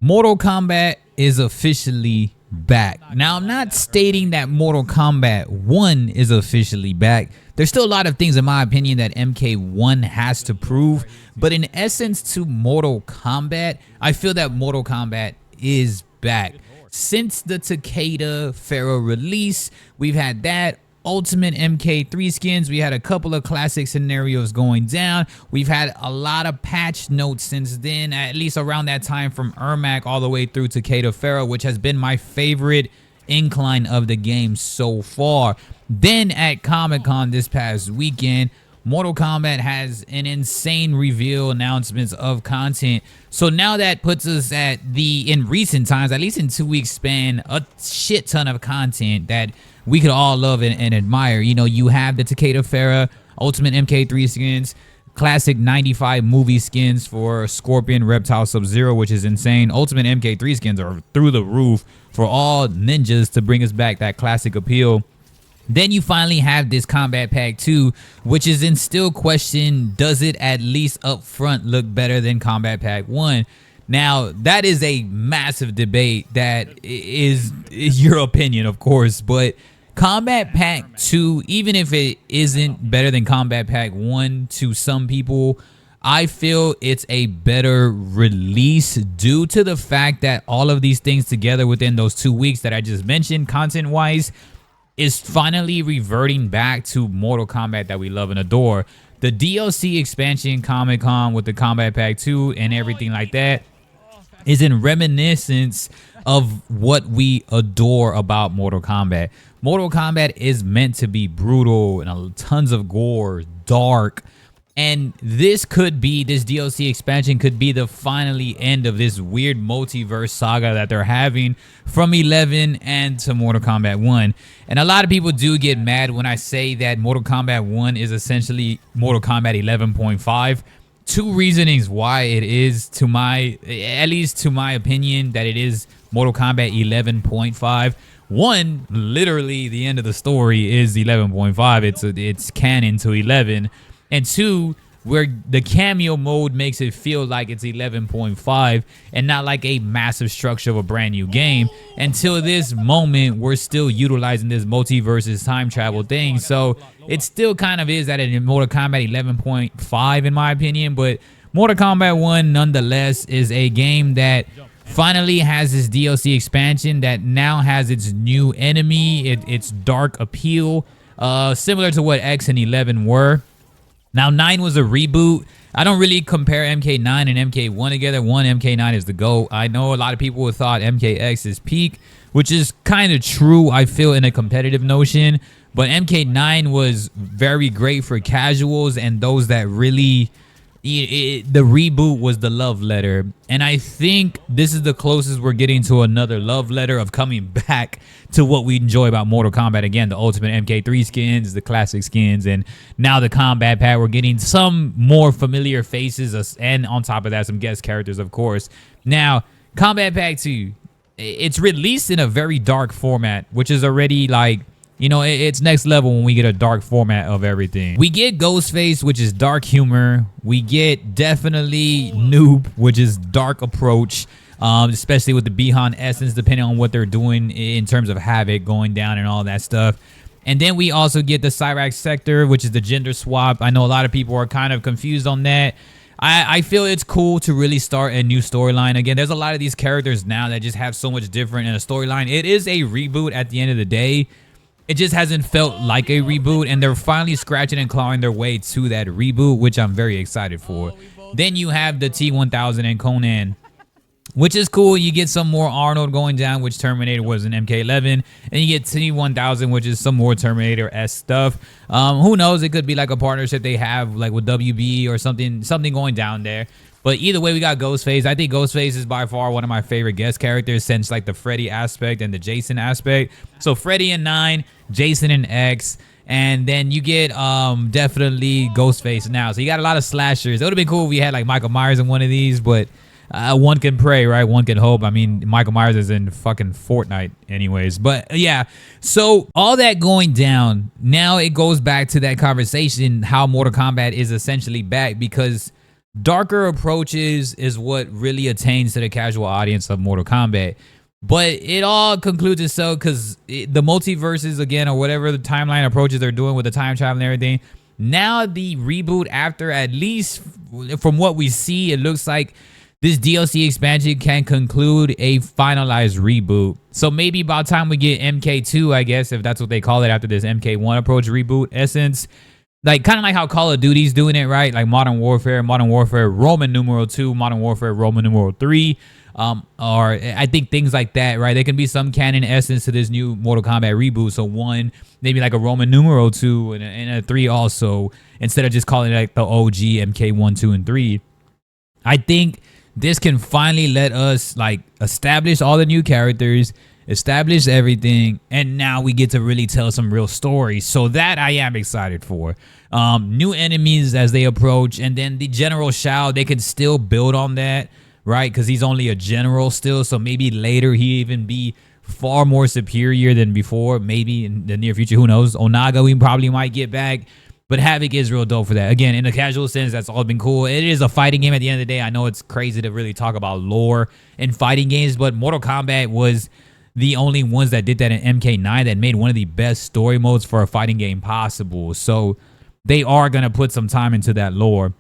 Mortal Kombat is officially back. Now, I'm not stating that Mortal Kombat 1 is officially back. There's still a lot of things, in my opinion, that MK1 has to prove. But in essence, to Mortal Kombat, I feel that Mortal Kombat is back. Since the Takeda Pharaoh release, we've had that. Ultimate MK3 skins. We had a couple of classic scenarios going down. We've had a lot of patch notes since then, at least around that time, from Ermac all the way through to Takeda Pharaoh, which has been my favorite incline of the game so far. Then at Comic-Con this past weekend, Mortal Kombat has an insane reveal announcements of content. So now that puts us at in recent times, at least in 2 weeks span, a shit ton of content that we could all love and admire. You know, you have the Takeda Pharaoh Ultimate MK3 skins, classic 95 movie skins for Scorpion, Reptile, Sub-Zero, which is insane. Ultimate MK3 skins are through the roof for all ninjas to bring us back that classic appeal. Then you finally have this Combat Pack 2, which is in still question, does it at least up front look better than Combat Pack 1? Now, that is a massive debate that is your opinion, of course, but Combat Pack 2, even if it isn't better than Combat Pack 1 to some people, I feel it's a better release due to the fact that all of these things together within those 2 weeks that I just mentioned, content-wise, is finally reverting back to Mortal Kombat that we love and adore. The DLC expansion Comic-Con with the Combat Pack 2 and everything like that is in reminiscence of what we adore about Mortal Kombat. Mortal Kombat is meant to be brutal and tons of gore, dark. And this DLC expansion could be the finally end of this weird multiverse saga that they're having from 11 and to Mortal Kombat 1. And a lot of people do get mad when I say that Mortal Kombat 1 is essentially Mortal Kombat 11.5. Two reasonings why it is, at least to my opinion, that it is Mortal Kombat 11.5. One, literally the end of the story is 11.5. It's canon to 11. And two, where the cameo mode makes it feel like it's 11.5 and not like a massive structure of a brand new game. Until this moment, we're still utilizing this multiverses time travel thing. So it still kind of is that in Mortal Kombat 11.5 in my opinion. But Mortal Kombat 1 nonetheless is a game that finally has this DLC expansion that now has its new enemy, its dark appeal, similar to what X and 11 were. Now, 9 was a reboot. I don't really compare MK9 and MK1 together. MK9 is the GOAT. I know a lot of people thought MKX is peak, which is kind of true, I feel, in a competitive notion. But MK9 was very great for casuals and those that really... the reboot was the love letter, and I think this is the closest we're getting to another love letter of coming back to what we enjoy about Mortal Kombat. Again, the Ultimate MK3 skins, the classic skins, and now the Combat Pack. We're getting some more familiar faces, and on top of that, some guest characters, of course. Now, Combat Pack 2, it's released in a very dark format, which is already like... You know, it's next level when we get a dark format of everything. We get Ghostface, which is dark humor. We get definitely Noob, which is dark approach, especially with the Bihan essence, depending on what they're doing in terms of Havoc going down and all that stuff. And then we also get the Cyrax Sector, which is the gender swap. I know a lot of people are kind of confused on that. I feel it's cool to really start a new storyline. Again, there's a lot of these characters now that just have so much different in a storyline. It is a reboot at the end of the day. It just hasn't felt like a reboot, and they're finally scratching and clawing their way to that reboot, which I'm very excited for. Then you have the T-1000 and Conan, which is cool. You get some more Arnold going down, which Terminator was in MK11, and you get T-1000, which is some more Terminator-esque stuff. Who knows? It could be like a partnership they have, like with WB or something going down there. But either way, we got Ghostface. I think Ghostface is by far one of my favorite guest characters since like the Freddy aspect and the Jason aspect. So Freddy in 9, Jason in X, and then you get definitely Ghostface now. So you got a lot of slashers. It would have been cool if we had like Michael Myers in one of these, but one can pray, right? One can hope. I mean, Michael Myers is in fucking Fortnite anyways. But yeah, so all that going down, now it goes back to that conversation how Mortal Kombat is essentially back because darker approaches is what really attains to the casual audience of Mortal Kombat. But it all concludes itself because the multiverses, again, or whatever the timeline approaches they're doing with the time travel and everything. Now the reboot, after at least from what we see, it looks like this DLC expansion can conclude a finalized reboot. So maybe by the time we get MK2, I guess, if that's what they call it after this MK1 approach reboot essence, like kind of like how Call of Duty's doing it, right? Like Modern Warfare Roman numeral 2, Modern Warfare Roman numeral 3. Or I think things like that, right? There can be some canon essence to this new Mortal Kombat reboot. So 1, maybe like a Roman numeral 2 and a 3 also, instead of just calling it like the OG MK1, 2, and 3. I think this can finally let us like establish all the new characters, establish everything, and now we get to really tell some real stories. So that I am excited for. New enemies as they approach, and then the General Shao, they can still build on that, right? Because he's only a general still, so maybe later he even be far more superior than before. Maybe in the near future, who knows? Onaga we probably might get back, but Havoc is real dope for that. Again, in a casual sense, that's all been cool. It is a fighting game at the end of the day. I know it's crazy to really talk about lore in fighting games, but Mortal Kombat was the only ones that did that in MK9 that made one of the best story modes for a fighting game possible. So they are going to put some time into that lore.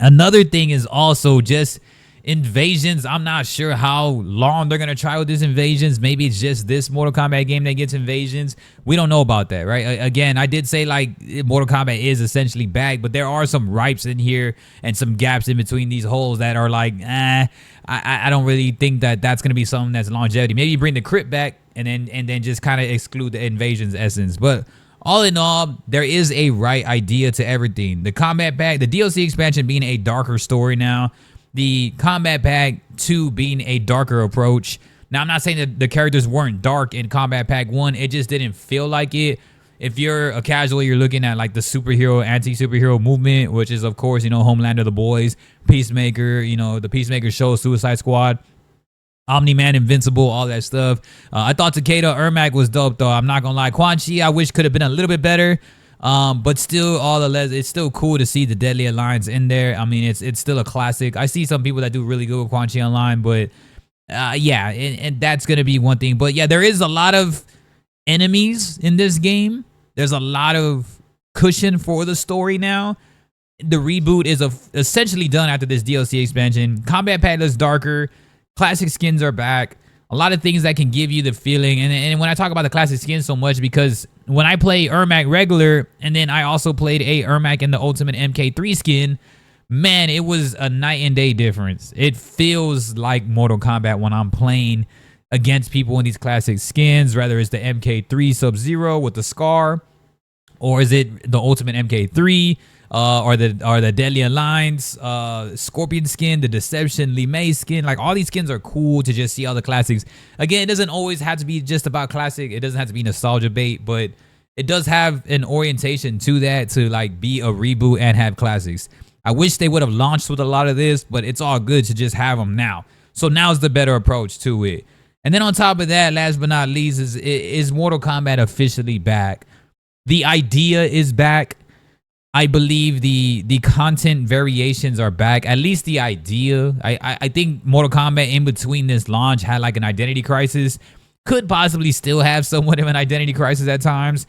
Another thing is also just invasions. I'm not sure how long they're going to try with this invasions. Maybe it's just this Mortal Kombat game that gets invasions. We don't know about that, right? Again, I did say like Mortal Kombat is essentially back, but there are some ripes in here and some gaps in between these holes that are like, I don't really think that that's going to be something that's longevity. Maybe bring the crypt back and then just kind of exclude the invasions essence. But all in all, there is a right idea to everything. The combat pack, the DLC expansion being a darker story now, the Combat Pack 2 being a darker approach. Now, I'm not saying that the characters weren't dark in Combat Pack 1. It just didn't feel like it. If you're a casual, you're looking at like the superhero, anti-superhero movement, which is, of course, you know, Homelander, The Boys, Peacemaker, you know, the Peacemaker show, Suicide Squad, Omni-Man, Invincible, all that stuff. I thought Takeda Ermac was dope, though. I'm not going to lie. Quan Chi, I wish could have been a little bit better. But still, it's still cool to see the Deadly Alliance in there. I mean, it's still a classic. I see some people that do really good with Quan Chi Online, but yeah, and that's gonna be one thing. But yeah, there is a lot of enemies in this game. There's a lot of cushion for the story now. The reboot is essentially done after this DLC expansion. Combat Pack looks darker. Classic skins are back. A lot of things that can give you the feeling. And when I talk about the classic skins so much, because when I play Ermac regular, and then I also played a Ermac in the Ultimate MK3 skin, man, it was a night and day difference. It feels like Mortal Kombat when I'm playing against people in these classic skins, whether it's the MK3 Sub-Zero with the scar, or is it the Ultimate MK3, or the Deadly Alliance, Scorpion skin, the Deception, Li Mei skin. Like, all these skins are cool to just see all the classics. Again, it doesn't always have to be just about classic. It doesn't have to be nostalgia bait, but it does have an orientation to that, to like be a reboot and have classics. I wish they would have launched with a lot of this, but it's all good to just have them now. So now's the better approach to it. And then on top of that, last but not least, is Mortal Kombat officially back? The idea is back. I believe the content variations are back. At least the idea. I think Mortal Kombat in between this launch had like an identity crisis. Could possibly still have somewhat of an identity crisis at times.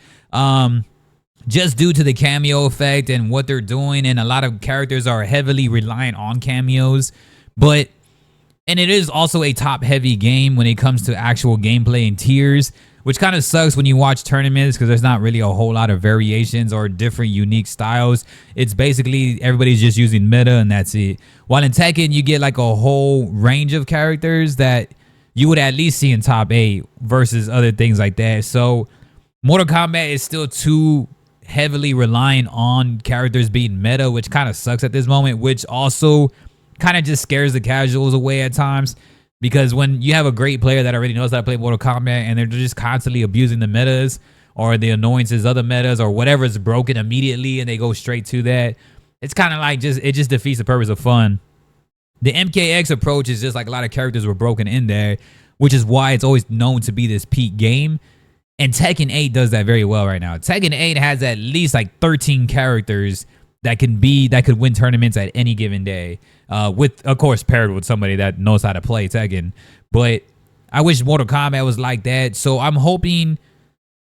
Just due to the cameo effect and what they're doing. And a lot of characters are heavily reliant on cameos. And it is also a top-heavy game when it comes to actual gameplay and tiers, which kind of sucks when you watch tournaments because there's not really a whole lot of variations or different unique styles. It's basically everybody's just using meta and that's it. While in Tekken, you get like a whole range of characters that you would at least see in top 8 versus other things like that. So Mortal Kombat is still too heavily reliant on characters being meta, which kind of sucks at this moment, which also kind of just scares the casuals away at times. Because when you have a great player that already knows how to play Mortal Kombat and they're just constantly abusing the metas or the annoyances of the metas or whatever's broken immediately and they go straight to that, it's kind of like it just defeats the purpose of fun. The MKX approach is just like a lot of characters were broken in there, which is why it's always known to be this peak game. And Tekken 8 does that very well right now. Tekken 8 has at least like 13 characters that could win tournaments at any given day. With, of course, paired with somebody that knows how to play Tekken. But I wish Mortal Kombat was like that. So I'm hoping,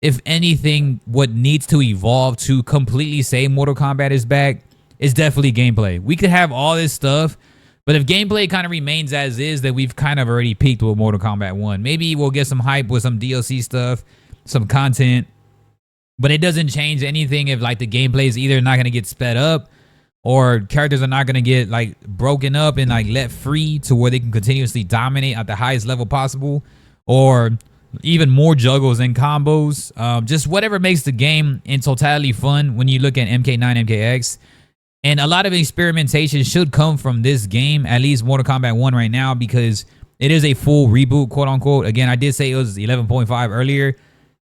if anything, what needs to evolve to completely say Mortal Kombat is back is definitely gameplay. We could have all this stuff, but if gameplay kind of remains as is, then we've kind of already peaked with Mortal Kombat 1. Maybe we'll get some hype with some DLC stuff, some content, but it doesn't change anything if like the gameplay is either not going to get sped up, or characters are not going to get like broken up and like let free to where they can continuously dominate at the highest level possible, or even more juggles and combos. Just whatever makes the game in totality fun when you look at MK9, MKX. And a lot of experimentation should come from this game, at least Mortal Kombat 1 right now, because it is a full reboot, quote unquote. Again, I did say it was 11.5 earlier,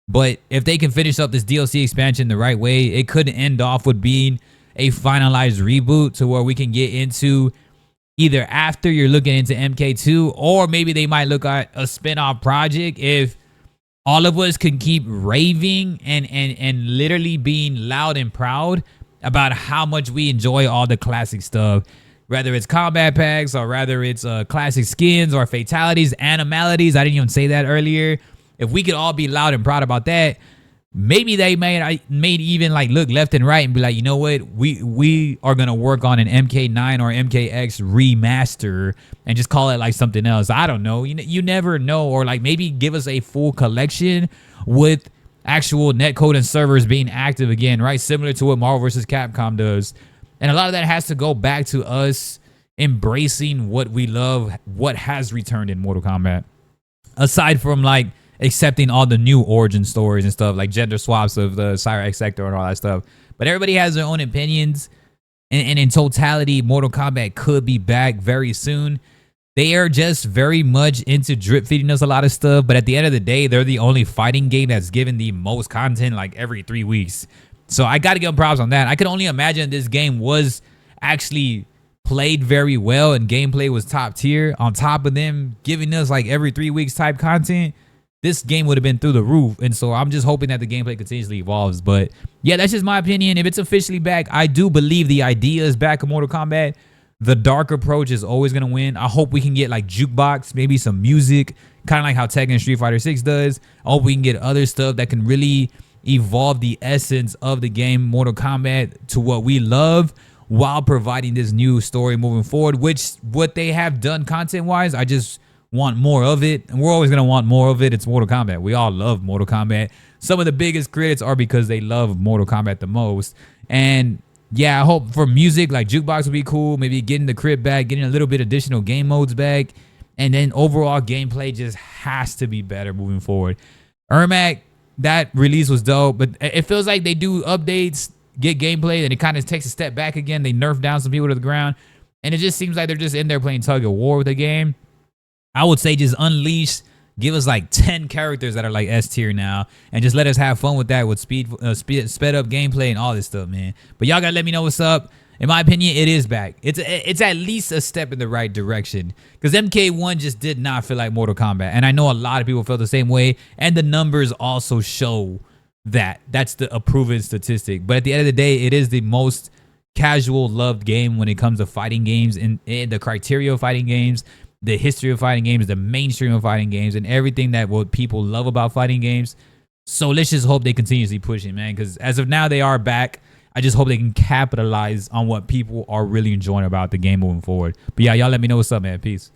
but if they can finish up this DLC expansion the right way, it could end off with being a finalized reboot to where we can get into either after you're looking into MK2, or maybe they might look at a spin-off project if all of us can keep raving and literally being loud and proud about how much we enjoy all the classic stuff, whether it's combat packs or rather it's classic skins or fatalities, animalities. I didn't even say that earlier. If we could all be loud and proud about that, maybe they may even like look left and right and be like, you know what, we are gonna work on an MK9 or MKX remaster and just call it like something else. I don't know. You never know. Or like maybe give us a full collection with actual netcode and servers being active again, right? Similar to what Marvel vs. Capcom does. And a lot of that has to go back to us embracing what we love, what has returned in Mortal Kombat. Aside from like accepting all the new origin stories and stuff, like gender swaps of the Cyrax sector and all that stuff. But everybody has their own opinions. And in totality, Mortal Kombat could be back very soon. They are just very much into drip feeding us a lot of stuff. But at the end of the day, they're the only fighting game that's given the most content like every 3 weeks. So I got to give them props on that. I could only imagine this game was actually played very well and gameplay was top tier. On top of them giving us like every 3 weeks type content, this game would have been through the roof. And so I'm just hoping that the gameplay continuously evolves. But yeah, that's just my opinion. If it's officially back, I do believe the idea is back in Mortal Kombat. The dark approach is always going to win. I hope we can get like jukebox, maybe some music, kind of like how Tekken Street Fighter 6 does. I hope we can get other stuff that can really evolve the essence of the game Mortal Kombat to what we love, while providing this new story moving forward, which what they have done content-wise, I just want more of it. And we're always going to want more of it. It's Mortal Kombat. We all love Mortal Kombat. Some of the biggest critics are because they love Mortal Kombat the most. And yeah, I hope for music, like jukebox would be cool. Maybe getting the crib back, getting a little bit additional game modes back. And then overall gameplay just has to be better moving forward. Ermac, that release was dope, but it feels like they do updates, get gameplay, and it kind of takes a step back again. They nerf down some people to the ground. And it just seems like they're just in there playing tug of war with the game. I would say just unleash, give us like 10 characters that are like S tier now, and just let us have fun with that with sped up gameplay and all this stuff, man. But y'all gotta let me know what's up. In my opinion, it is back. It's at least a step in the right direction, because MK1 just did not feel like Mortal Kombat, and I know a lot of people felt the same way, and the numbers also show that. That's a proven statistic. But at the end of the day, it is the most casual loved game when it comes to fighting games, and the criteria of fighting games, the history of fighting games, the mainstream of fighting games, and everything that what people love about fighting games. So let's just hope they continuously push it, man, because as of now, they are back. I just hope they can capitalize on what people are really enjoying about the game moving forward. But yeah, y'all let me know what's up, man. Peace.